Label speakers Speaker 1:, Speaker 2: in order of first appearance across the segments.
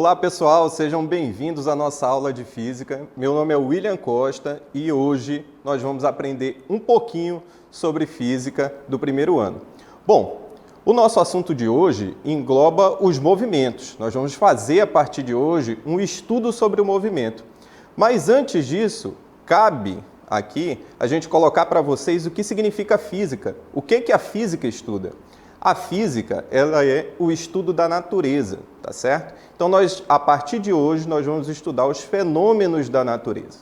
Speaker 1: Olá pessoal, sejam bem-vindos à nossa aula de Física. Meu nome é William Costa e hoje nós vamos aprender um pouquinho sobre Física do primeiro ano. Bom, o nosso assunto de hoje engloba os movimentos. Nós vamos fazer a partir de hoje um estudo sobre o movimento. Mas antes disso, cabe aqui a gente colocar para vocês o que significa Física. O que a Física estuda? A física, ela é o estudo da natureza, tá certo? Então, a partir de hoje, nós vamos estudar os fenômenos da natureza.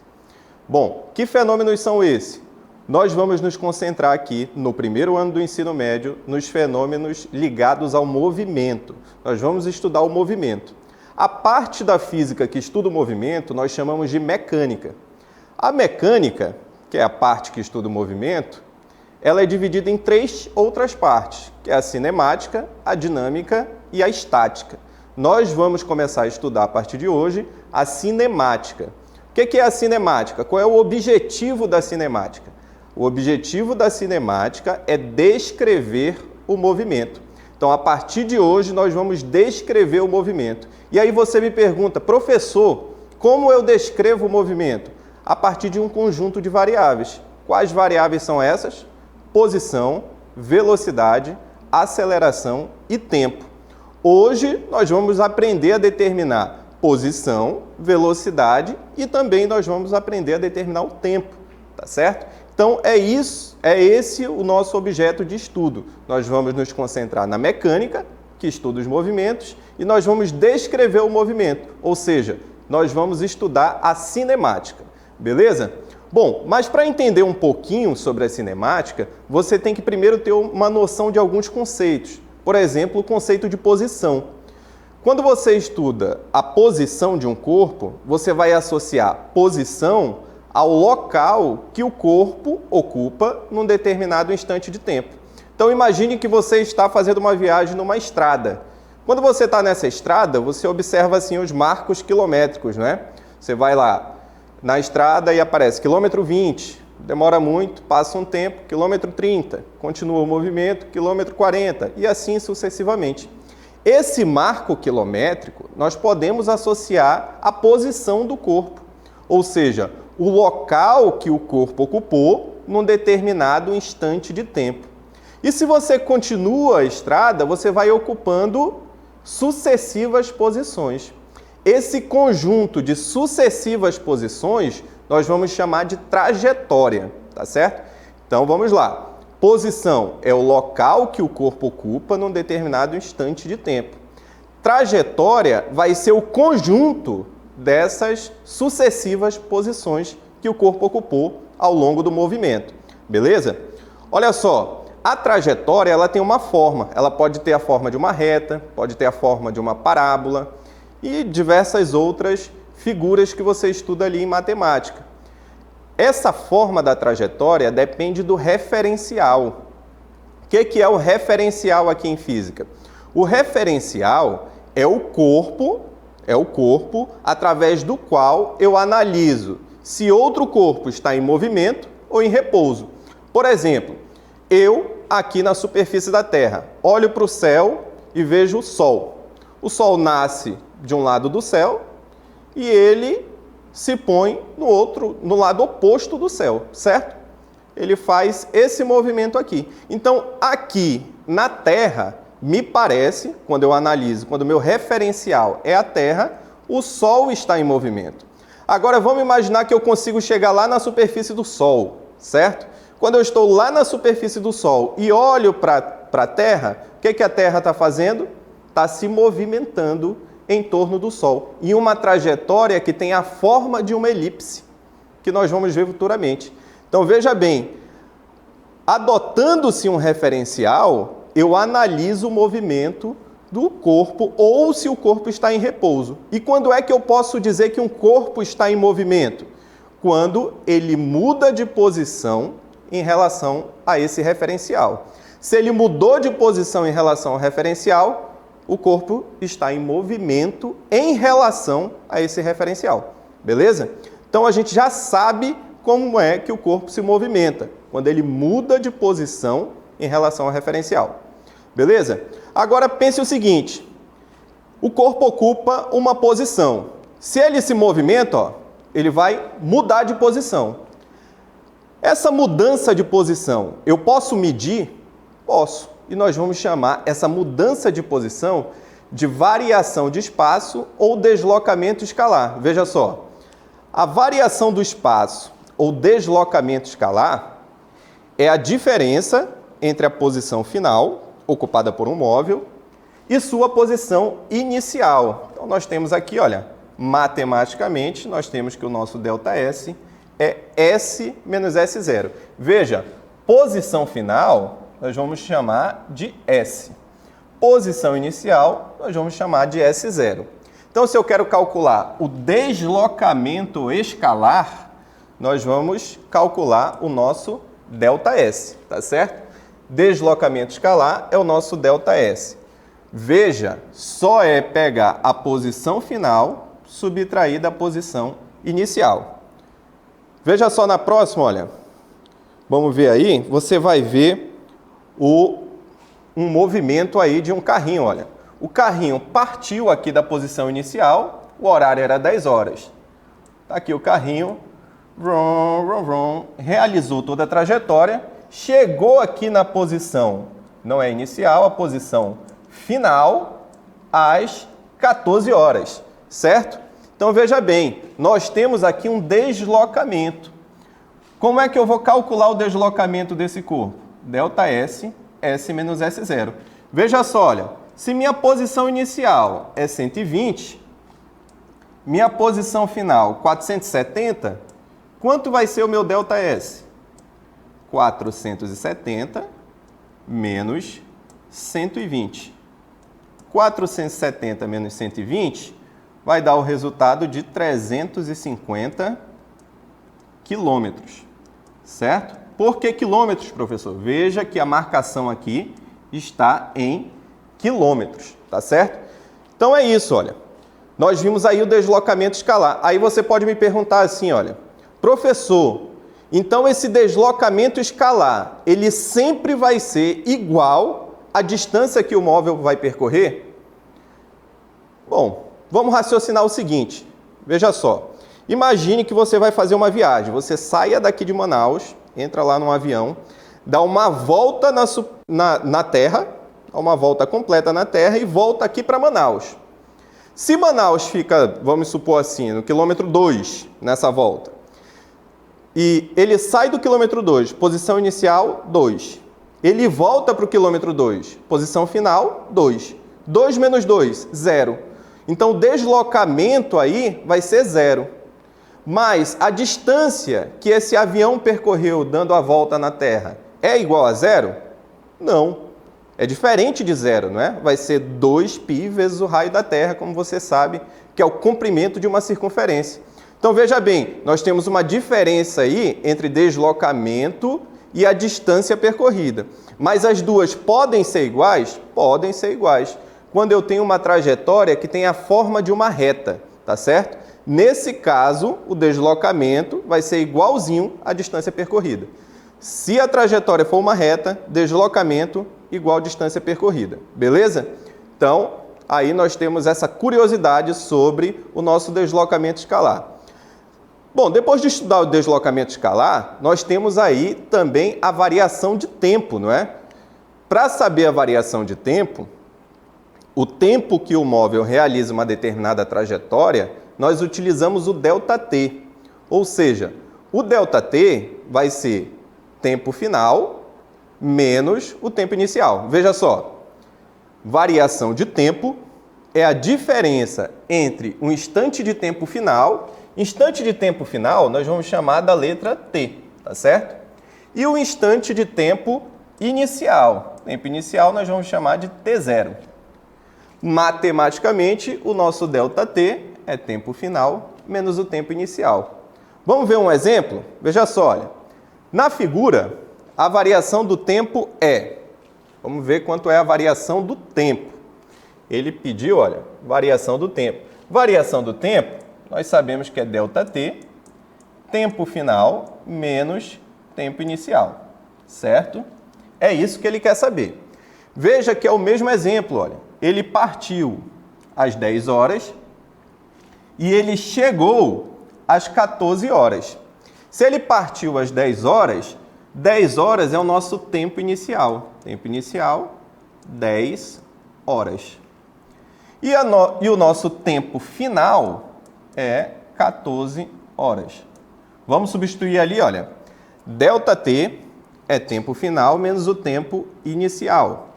Speaker 1: Bom, que fenômenos são esses? Nós vamos nos concentrar aqui, no primeiro ano do ensino médio, nos fenômenos ligados ao movimento. Nós vamos estudar o movimento. A parte da física que estuda o movimento, nós chamamos de mecânica. A mecânica, que é a parte que estuda o movimento, ela é dividida em três outras partes, que é a cinemática, a dinâmica e a estática. Nós vamos começar a estudar a partir de hoje a cinemática. O que é a cinemática? Qual é o objetivo da cinemática? O objetivo da cinemática é descrever o movimento. Então, a partir de hoje, nós vamos descrever o movimento. E aí você me pergunta, professor, como eu descrevo o movimento? A partir de um conjunto de variáveis. Quais variáveis são essas? Posição, velocidade, aceleração e tempo. Hoje nós vamos aprender a determinar posição, velocidade e também nós vamos aprender a determinar o tempo, tá certo? Então é esse o nosso objeto de estudo. Nós vamos nos concentrar na mecânica, que estuda os movimentos, e nós vamos descrever o movimento, ou seja, nós vamos estudar a cinemática, beleza? Bom, mas para entender um pouquinho sobre a cinemática, você tem que primeiro ter uma noção de alguns conceitos. Por exemplo, o conceito de posição. Quando você estuda a posição de um corpo, você vai associar posição ao local que o corpo ocupa num determinado instante de tempo. Então imagine que você está fazendo uma viagem numa estrada. Quando você está nessa estrada, você observa assim os marcos quilométricos, né? Você vai lá na estrada e aparece quilômetro 20, demora muito, passa um tempo, quilômetro 30, continua o movimento, quilômetro 40 e assim sucessivamente. Esse marco quilométrico nós podemos associar à posição do corpo, ou seja, o local que o corpo ocupou num determinado instante de tempo. E se você continua a estrada, você vai ocupando sucessivas posições. Esse conjunto de sucessivas posições nós vamos chamar de trajetória, tá certo? Então vamos lá. Posição é o local que o corpo ocupa num determinado instante de tempo. Trajetória vai ser o conjunto dessas sucessivas posições que o corpo ocupou ao longo do movimento, beleza? Olha só, a trajetória ela tem uma forma, ela pode ter a forma de uma reta, pode ter a forma de uma parábola, e diversas outras figuras que você estuda ali em matemática. Essa forma da trajetória depende do referencial. O que é o referencial aqui em física? O referencial é o corpo através do qual eu analiso se outro corpo está em movimento ou em repouso. Por exemplo, eu aqui na superfície da Terra olho para o céu e vejo o Sol. O Sol nasce de um lado do céu e ele se põe no lado oposto do céu, certo? Ele faz esse movimento aqui. Então, aqui na Terra, me parece, quando eu analiso, quando o meu referencial é a Terra, o Sol está em movimento. Agora, vamos imaginar que eu consigo chegar lá na superfície do Sol, certo? Quando eu estou lá na superfície do Sol e olho para a Terra, o que a Terra está fazendo? Está se movimentando em torno do Sol, em uma trajetória que tem a forma de uma elipse, que nós vamos ver futuramente. Então, veja bem, adotando-se um referencial, eu analiso o movimento do corpo ou se o corpo está em repouso. E quando é que eu posso dizer que um corpo está em movimento? Quando ele muda de posição em relação a esse referencial. Se ele mudou de posição em relação ao referencial, o corpo está em movimento em relação a esse referencial, beleza? Então a gente já sabe como é que o corpo se movimenta, quando ele muda de posição em relação ao referencial, beleza? Agora pense o seguinte, O corpo ocupa uma posição. Se ele se movimenta, ó, ele vai mudar de posição. Essa mudança de posição, eu posso medir? Posso. E nós vamos chamar essa mudança de posição de variação de espaço ou deslocamento escalar. Veja só, a variação do espaço ou deslocamento escalar é a diferença entre a posição final, ocupada por um móvel, e sua posição inicial. Então, nós temos aqui, olha, matematicamente, nós temos que o nosso ΔS é S menos S0. Veja, posição final, nós vamos chamar de S. Posição inicial, nós vamos chamar de S0. Então, se eu quero calcular o deslocamento escalar, nós vamos calcular o nosso ΔS, tá certo? Deslocamento escalar é o nosso ΔS. Veja, só é pegar a posição final subtrair da posição inicial. Veja só na próxima, olha. Vamos ver aí, você vai ver um movimento aí de um carrinho, olha. O carrinho partiu aqui da posição inicial, o horário era 10 horas. Tá aqui o carrinho, realizou toda a trajetória, chegou aqui na posição, não é inicial, a posição final, às 14 horas, certo? Então, veja bem, nós temos aqui um deslocamento. Como é que eu vou calcular o deslocamento desse corpo? ΔS, S menos S0. Veja só, olha, se minha posição inicial é 120, minha posição final 470, quanto vai ser o meu ΔS? 470 menos 120. 470 menos 120 vai dar o resultado de 350 quilômetros, certo? Por que quilômetros, professor? Veja que a marcação aqui está em quilômetros, tá certo? Então é isso, olha. Nós vimos aí o deslocamento escalar. Aí você pode me perguntar assim, olha, professor, então esse deslocamento escalar, ele sempre vai ser igual à distância que o móvel vai percorrer? Bom, vamos raciocinar o seguinte, veja só. Imagine que você vai fazer uma viagem, você saia daqui de Manaus, entra lá num avião, dá uma volta na Terra, uma volta completa na Terra e volta aqui para Manaus. Se Manaus fica, vamos supor assim, no quilômetro 2 nessa volta, e ele sai do quilômetro 2, posição inicial 2, ele volta para o quilômetro 2, posição final 2. 2 menos 2, 0. Então, o deslocamento aí vai ser 0. Mas a distância que esse avião percorreu dando a volta na Terra é igual a 0? Não. É diferente de 0, não é? Vai ser 2π vezes o raio da Terra, como você sabe, que é o comprimento de uma circunferência. Então, veja bem, nós temos uma diferença aí entre deslocamento e a distância percorrida. Mas as duas podem ser iguais? Podem ser iguais. Quando eu tenho uma trajetória que tem a forma de uma reta, tá certo? Nesse caso, o deslocamento vai ser igualzinho à distância percorrida. Se a trajetória for uma reta, deslocamento igual à distância percorrida. Beleza? Então, aí nós temos essa curiosidade sobre o nosso deslocamento escalar. Bom, depois de estudar o deslocamento escalar, nós temos aí também a variação de tempo, não é? Para saber a variação de tempo, o tempo que o móvel realiza uma determinada trajetória, nós utilizamos o ΔT. Ou seja, o ΔT vai ser tempo final menos o tempo inicial. Veja só, variação de tempo é a diferença entre um instante de tempo final. Instante de tempo final nós vamos chamar da letra T, tá certo? E o instante de tempo inicial. Tempo inicial nós vamos chamar de T0. Matematicamente, o nosso ΔT é tempo final menos o tempo inicial. Vamos ver um exemplo? Veja só, olha. Na figura, a variação do tempo é... Vamos ver quanto é a variação do tempo. Ele pediu, olha, variação do tempo. Variação do tempo, nós sabemos que é ΔT, tempo final menos tempo inicial, certo? É isso que ele quer saber. Veja que é o mesmo exemplo, olha. Ele partiu às 10 horas e ele chegou às 14 horas. Se ele partiu às 10 horas é o nosso tempo inicial. Tempo inicial, 10 horas. E o nosso tempo final é 14 horas. Vamos substituir ali, olha, ΔT é tempo final menos o tempo inicial.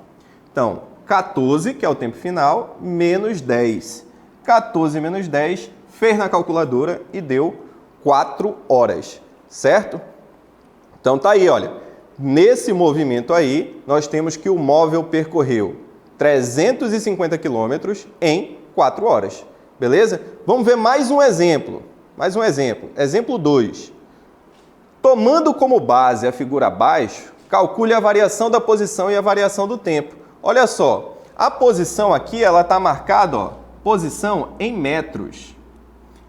Speaker 1: Então, 14, que é o tempo final, menos 10. 14 menos 10, fez na calculadora e deu 4 horas, certo? Então tá aí, olha, nesse movimento aí, nós temos que o móvel percorreu 350 quilômetros em 4 horas, beleza? Vamos ver mais um exemplo. Exemplo 2. Tomando como base a figura abaixo, calcule a variação da posição e a variação do tempo. Olha só, a posição aqui, ela está marcada, ó, posição em metros.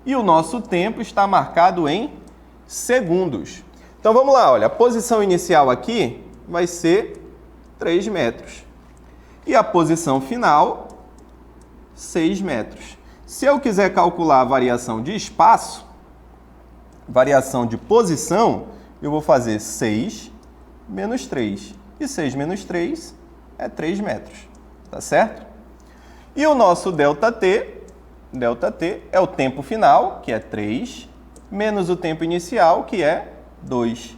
Speaker 1: E o nosso tempo está marcado em segundos. Então vamos lá, olha, a posição inicial aqui vai ser 3 metros. E a posição final, 6 metros. Se eu quiser calcular a variação de espaço, variação de posição, eu vou fazer 6 menos 3. E 6 menos 3 é 3 metros, tá certo? E o nosso ΔT é o tempo final, que é 3, menos o tempo inicial, que é 2.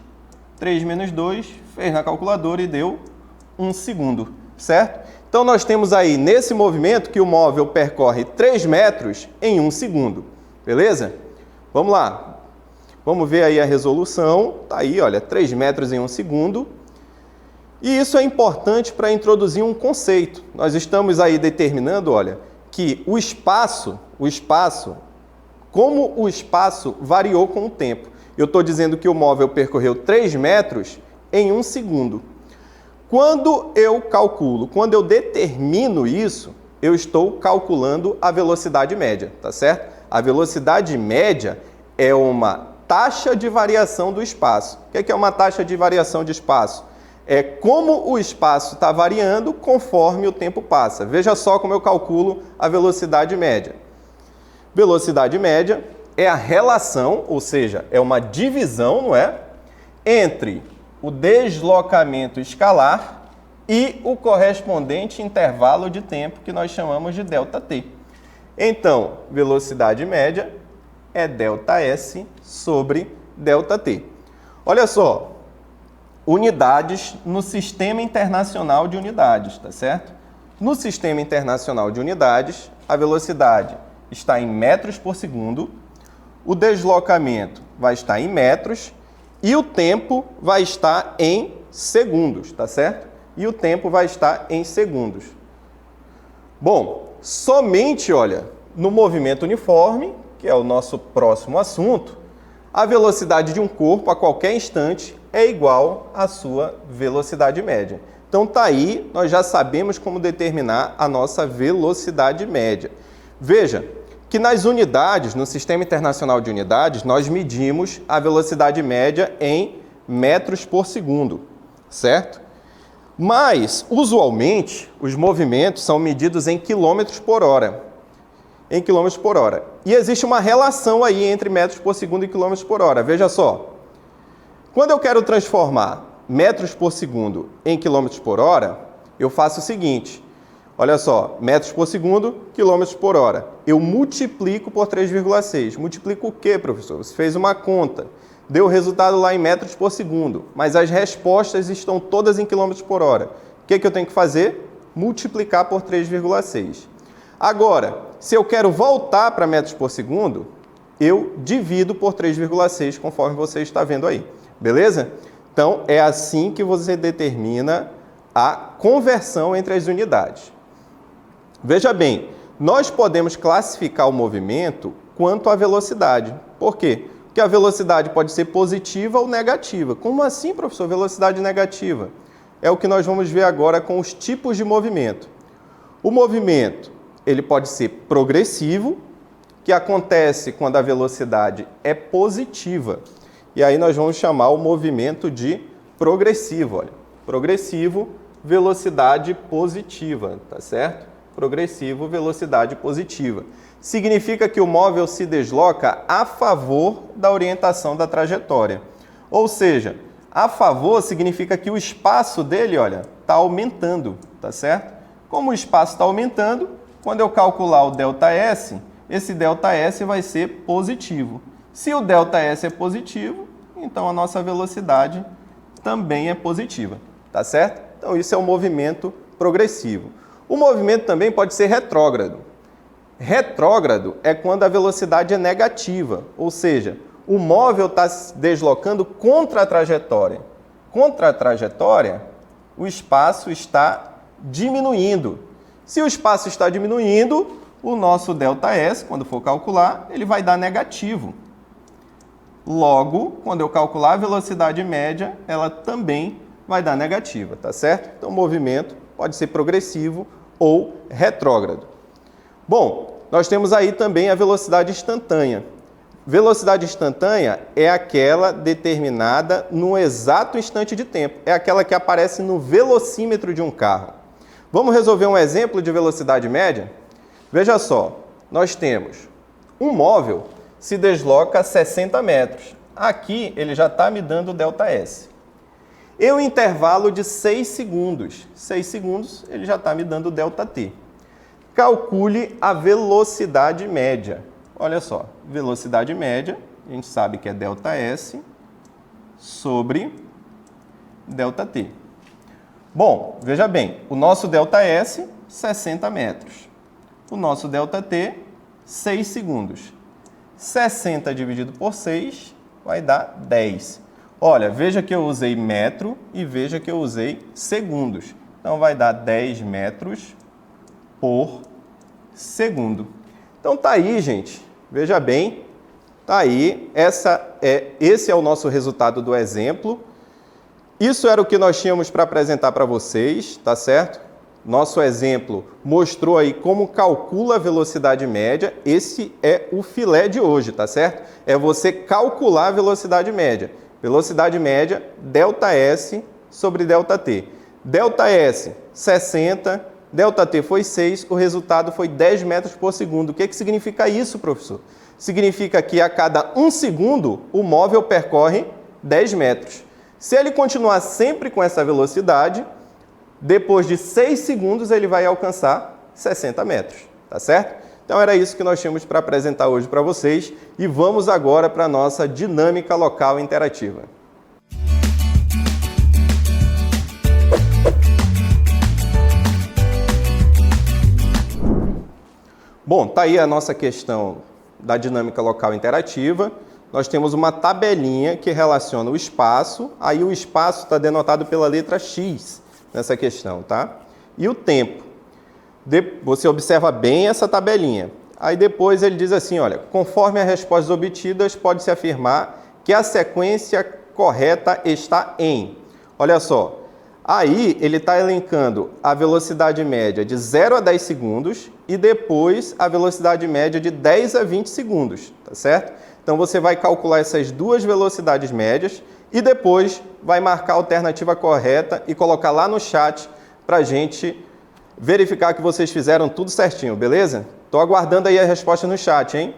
Speaker 1: 3 menos 2, fez na calculadora e deu 1 segundo, certo? Então, nós temos aí, nesse movimento, que o móvel percorre 3 metros em 1 segundo, beleza? Vamos lá. Vamos ver aí a resolução. Tá aí, olha, 3 metros em 1 segundo. E isso é importante para introduzir um conceito. Nós estamos aí determinando, olha, que como o espaço variou com o tempo. Eu estou dizendo que o móvel percorreu 3 metros em 1 segundo. Quando eu determino isso, eu estou calculando a velocidade média, tá certo? A velocidade média é uma taxa de variação do espaço. O que é uma taxa de variação de espaço? É como o espaço está variando conforme o tempo passa. Veja só como eu calculo a velocidade média. Velocidade média é a relação, ou seja, é uma divisão, não é? Entre o deslocamento escalar e o correspondente intervalo de tempo que nós chamamos de ΔT. Então, velocidade média é ΔS sobre ΔT. Olha só, unidades no Sistema Internacional de Unidades, tá certo? No Sistema Internacional de Unidades, a velocidade está em metros por segundo, o deslocamento vai estar em metros e o tempo vai estar em segundos, tá certo? E o tempo vai estar em segundos. Bom, somente, olha, no movimento uniforme, que é o nosso próximo assunto, a velocidade de um corpo a qualquer instante é igual à sua velocidade média. Então tá aí, nós já sabemos como determinar a nossa velocidade média. Veja que nas unidades, no Sistema Internacional de Unidades, nós medimos a velocidade média em metros por segundo, certo? Mas, usualmente, os movimentos são medidos em quilômetros por hora. Em quilômetros por hora. E existe uma relação aí entre metros por segundo e quilômetros por hora. Veja só. Quando eu quero transformar metros por segundo em quilômetros por hora, eu faço o seguinte. Olha só, metros por segundo, quilômetros por hora. Eu multiplico por 3,6. Multiplico o quê, professor? Você fez uma conta. Deu o resultado lá em metros por segundo, mas as respostas estão todas em quilômetros por hora. O que eu tenho que fazer? Multiplicar por 3,6. Agora, se eu quero voltar para metros por segundo, eu divido por 3,6, conforme você está vendo aí. Beleza? Então, é assim que você determina a conversão entre as unidades. Veja bem, nós podemos classificar o movimento quanto à velocidade. Por quê? Porque a velocidade pode ser positiva ou negativa. Como assim, professor, velocidade negativa? É o que nós vamos ver agora com os tipos de movimento. O movimento, ele pode ser progressivo, que acontece quando a velocidade é positiva. E aí nós vamos chamar o movimento de progressivo. Olha. Progressivo, velocidade positiva, tá certo? progressivo, velocidade positiva. Significa que o móvel se desloca a favor da orientação da trajetória. Ou seja, a favor significa que o espaço dele, olha, está aumentando, tá certo? Como o espaço está aumentando, quando eu calcular o ΔS, esse ΔS vai ser positivo. Se o ΔS é positivo, então a nossa velocidade também é positiva, tá certo? Então isso é um movimento progressivo. O movimento também pode ser retrógrado. Retrógrado é quando a velocidade é negativa, ou seja, o móvel está se deslocando contra a trajetória. Contra a trajetória, o espaço está diminuindo. Se o espaço está diminuindo, o nosso ΔS, quando for calcular, ele vai dar negativo. Logo, quando eu calcular a velocidade média, ela também vai dar negativa, tá certo? Então, o movimento pode ser progressivo ou retrógrado. Bom, nós temos aí também a velocidade instantânea. Velocidade instantânea é aquela determinada no exato instante de tempo. É aquela que aparece no velocímetro de um carro. Vamos resolver um exemplo de velocidade média? Veja só, nós temos um móvel se desloca a 60 metros. Aqui ele já está me dando ΔS. Em um intervalo de 6 segundos. 6 segundos ele já está me dando ΔT. Calcule a velocidade média. Olha só, velocidade média, a gente sabe que é ΔS sobre ΔT. Bom, veja bem, o nosso ΔS, 60 metros. O nosso ΔT, 6 segundos. 60 dividido por 6 vai dar 10. Olha, veja que eu usei metro e veja que eu usei segundos. Então, vai dar 10 metros por segundo. Então, tá aí, gente. Veja bem, tá aí. Esse é o nosso resultado do exemplo. Isso era o que nós tínhamos para apresentar para vocês, tá certo? Nosso exemplo mostrou aí como calcula a velocidade média. Esse é o filé de hoje, tá certo? É você calcular a velocidade média. Velocidade média, ΔS sobre ΔT. ΔS, 60, ΔT foi 6, o resultado foi 10 metros por segundo. O que significa isso, professor? Significa que a cada 1 segundo o móvel percorre 10 metros. Se ele continuar sempre com essa velocidade, depois de 6 segundos ele vai alcançar 60 metros, tá certo? Então era isso que nós tínhamos para apresentar hoje para vocês e vamos agora para a nossa dinâmica local interativa. Bom, tá aí a nossa questão da dinâmica local interativa. Nós temos uma tabelinha que relaciona o espaço, aí o espaço está denotado pela letra X nessa questão, tá? E o tempo. Você observa bem essa tabelinha. Aí depois ele diz assim, olha, conforme as respostas obtidas, pode-se afirmar que a sequência correta está em... Olha só, aí ele está elencando a velocidade média de 0 a 10 segundos e depois a velocidade média de 10 a 20 segundos, tá certo? Então você vai calcular essas duas velocidades médias e depois vai marcar a alternativa correta e colocar lá no chat para a gente verificar que vocês fizeram tudo certinho, beleza? Estou aguardando aí a resposta no chat, hein?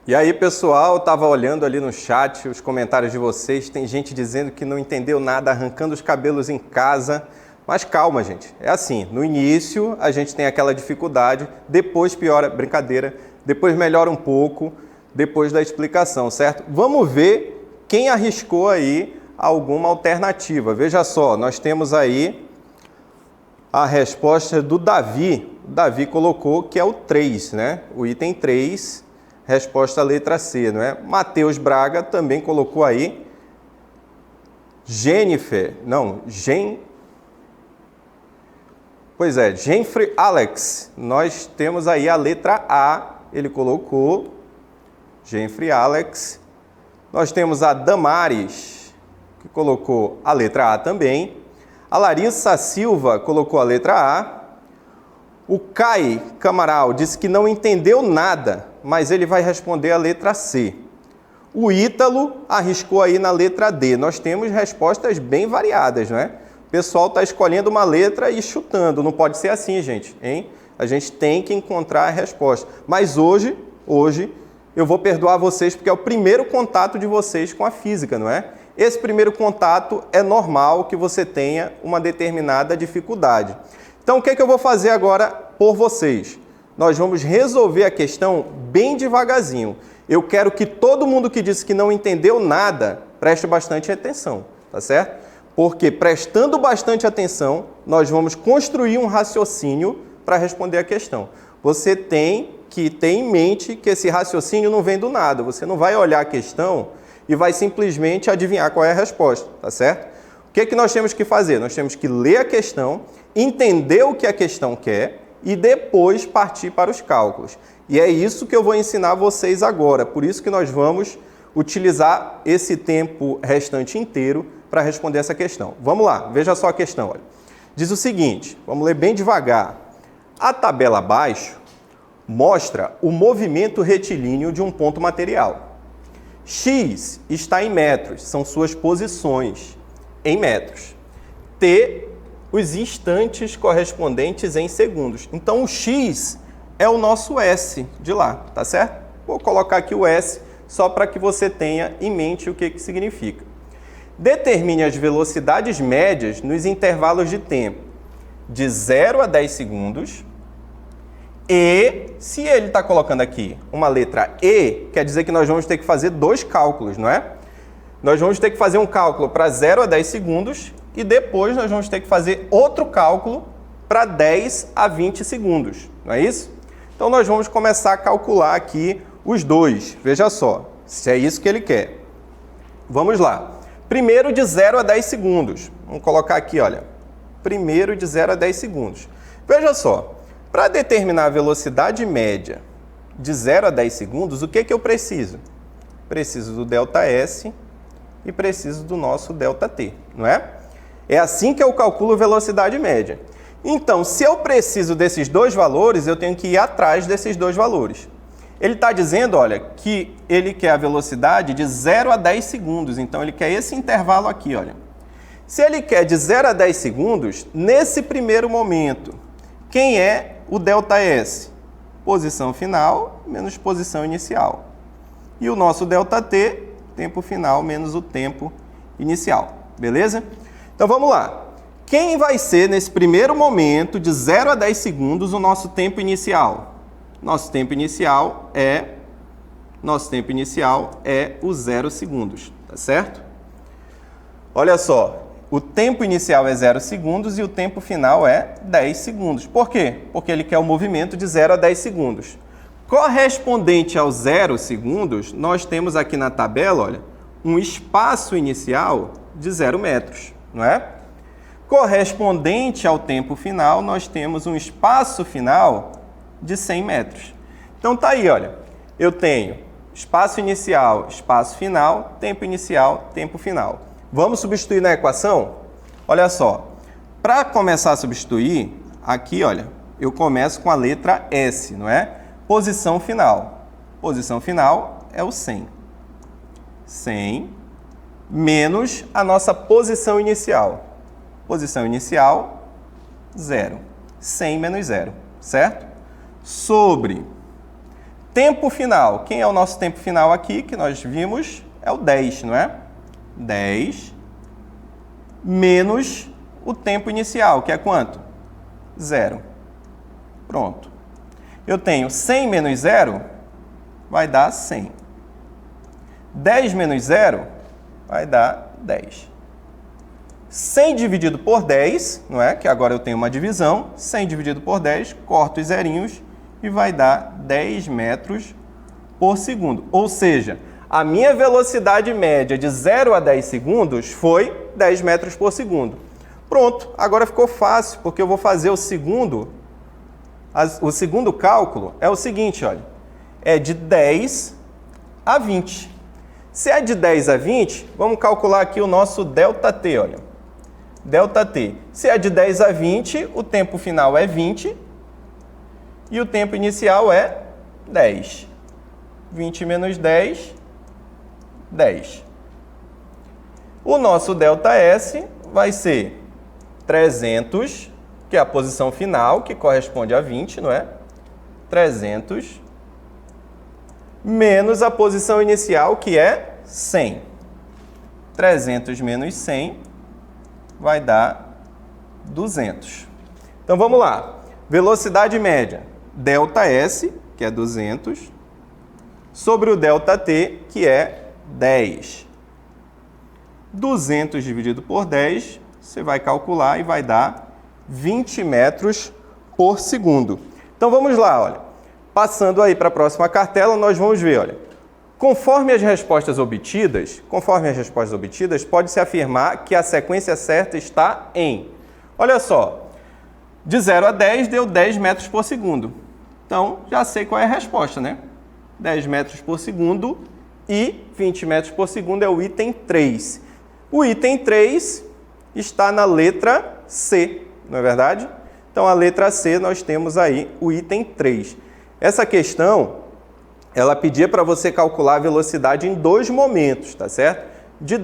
Speaker 1: E aí, pessoal, eu estava olhando ali no chat os comentários de vocês, tem gente dizendo que não entendeu nada, arrancando os cabelos em casa. Mas calma, gente, é assim, no início a gente tem aquela dificuldade, depois piora, brincadeira, depois melhora um pouco, depois da explicação, certo? Vamos ver quem arriscou aí alguma alternativa. Veja só, nós temos aí a resposta do Davi. O Davi colocou que é o 3, né? O item 3, resposta letra C, não é? Matheus Braga também colocou aí Genfrey Alex. Nós temos aí a letra A, ele colocou Genfrey Alex. Nós temos a Damares, que colocou a letra A também. A Larissa Silva colocou a letra A. O Kai Camaral disse que não entendeu nada, mas ele vai responder a letra C. O Ítalo arriscou aí na letra D. Nós temos respostas bem variadas, não é? O pessoal está escolhendo uma letra e chutando. Não pode ser assim, gente, hein? A gente tem que encontrar a resposta. Mas hoje eu vou perdoar vocês porque é o primeiro contato de vocês com a física, não é? Esse primeiro contato é normal que você tenha uma determinada dificuldade. Então, o que é que eu vou fazer agora por vocês? Nós vamos resolver a questão bem devagarzinho. Eu quero que todo mundo que disse que não entendeu nada, preste bastante atenção, tá certo? Porque prestando bastante atenção, nós vamos construir um raciocínio para responder a questão. Você tem que ter em mente que esse raciocínio não vem do nada. Você não vai olhar a questão e vai simplesmente adivinhar qual é a resposta, tá certo? O que é que nós temos que fazer? Nós temos que ler a questão, entender o que a questão quer e depois partir para os cálculos. E é isso que eu vou ensinar vocês agora. Por isso que nós vamos utilizar esse tempo restante inteiro para responder essa questão. Vamos lá, veja só a questão. Olha. Diz o seguinte, vamos ler bem devagar. A tabela abaixo mostra o movimento retilíneo de um ponto material. X está em metros, são suas posições em metros. T, os instantes correspondentes em segundos. Então, o X é o nosso S de lá, tá certo? Vou colocar aqui o S só para que você tenha em mente o que significa. Determine as velocidades médias nos intervalos de tempo de 0 a 10 segundos e, se ele está colocando aqui uma letra E, quer dizer que nós vamos ter que fazer dois cálculos, não é? Nós vamos ter que fazer um cálculo para 0 a 10 segundos e depois nós vamos ter que fazer outro cálculo para 10 a 20 segundos, não é isso? Então, nós vamos começar a calcular aqui os dois. Veja só, se é isso que ele quer. Vamos lá. Primeiro de 0 a 10 segundos. Vamos colocar aqui, olha. Primeiro de 0 a 10 segundos. Veja só, para determinar a velocidade média de 0 a 10 segundos, o que eu preciso? Preciso do ΔS e preciso do nosso ΔT, não é? É assim que eu calculo velocidade média. Então, se eu preciso desses dois valores, eu tenho que ir atrás desses dois valores. Ele está dizendo, olha, que ele quer a velocidade de 0 a 10 segundos. Então, ele quer esse intervalo aqui, olha. Se ele quer de 0 a 10 segundos, nesse primeiro momento, quem é o ΔS? Posição final menos posição inicial. E o nosso ΔT, tempo final menos o tempo inicial. Beleza? Então, vamos lá. Quem vai ser, nesse primeiro momento, de 0 a 10 segundos, o nosso tempo inicial? Nosso tempo inicial é o 0 segundos, tá certo? Olha só, o tempo inicial é 0 segundos e o tempo final é 10 segundos. Por quê? Porque ele quer o movimento de 0 a 10 segundos. Correspondente aos 0 segundos, nós temos aqui na tabela, olha, um espaço inicial de 0 metros, não é? Correspondente ao tempo final, nós temos um espaço final de 100 metros. Então, tá aí, olha. Eu tenho espaço inicial, espaço final, tempo inicial, tempo final. Vamos substituir na equação? Olha só. Para começar a substituir, aqui, olha, eu começo com a letra S, não é? Posição final. Posição final é o 100. 100 menos a nossa posição inicial. Posição inicial, 0. 100 menos 0, certo? Sobre Tempo final. Quem é o nosso tempo final aqui, que nós vimos? É o 10, não é? 10 menos o tempo inicial, que é quanto? 0. Pronto. Eu tenho 100 menos 0, vai dar 100. 10 menos 0 vai dar 10. 100 dividido por 10, não é? Que agora eu tenho uma divisão. 100 dividido por 10, corto os zerinhos e vai dar 10 metros por segundo. Ou seja, a minha velocidade média de 0 a 10 segundos foi 10 metros por segundo. Pronto, agora ficou fácil, porque eu vou fazer o segundo cálculo é o seguinte, olha. É de 10 a 20. Se é de 10 a 20, vamos calcular aqui o nosso ΔT, olha. ΔT. Se é de 10 a 20, o tempo final é 20 e o tempo inicial é 10. 20 menos 10, 10. O nosso ΔS vai ser 300, que é a posição final, que corresponde a 20, não é? 300 menos a posição inicial, que é 100. 300 menos 100 vai dar 200. Então, vamos lá. Velocidade média, ΔS, que é 200, sobre o ΔT, que é 10. 200 dividido por 10, você vai calcular e vai dar 20 metros por segundo. Então, vamos lá, olha. Passando aí para a próxima cartela, nós vamos ver, olha. Conforme as respostas obtidas, pode-se afirmar que a sequência certa está em... Olha só, de 0 a 10 deu 10 metros por segundo. Então, já sei qual é a resposta, né? 10 metros por segundo e 20 metros por segundo é o item 3. O item 3 está na letra C, não é verdade? Então, a letra C, nós temos aí o item 3. Essa questão, ela pedia para você calcular a velocidade em 2 momentos, tá certo? De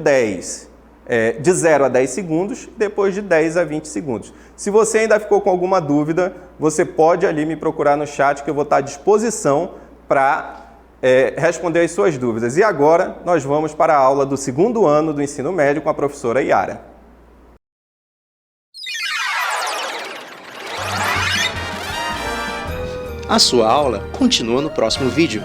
Speaker 1: 0 a 10 segundos, depois de 10 a 20 segundos. Se você ainda ficou com alguma dúvida, você pode ali me procurar no chat, que eu vou estar à disposição para responder as suas dúvidas. E agora, nós vamos para a aula do 2º ano do ensino médio com a professora Yara.
Speaker 2: A sua aula continua no próximo vídeo.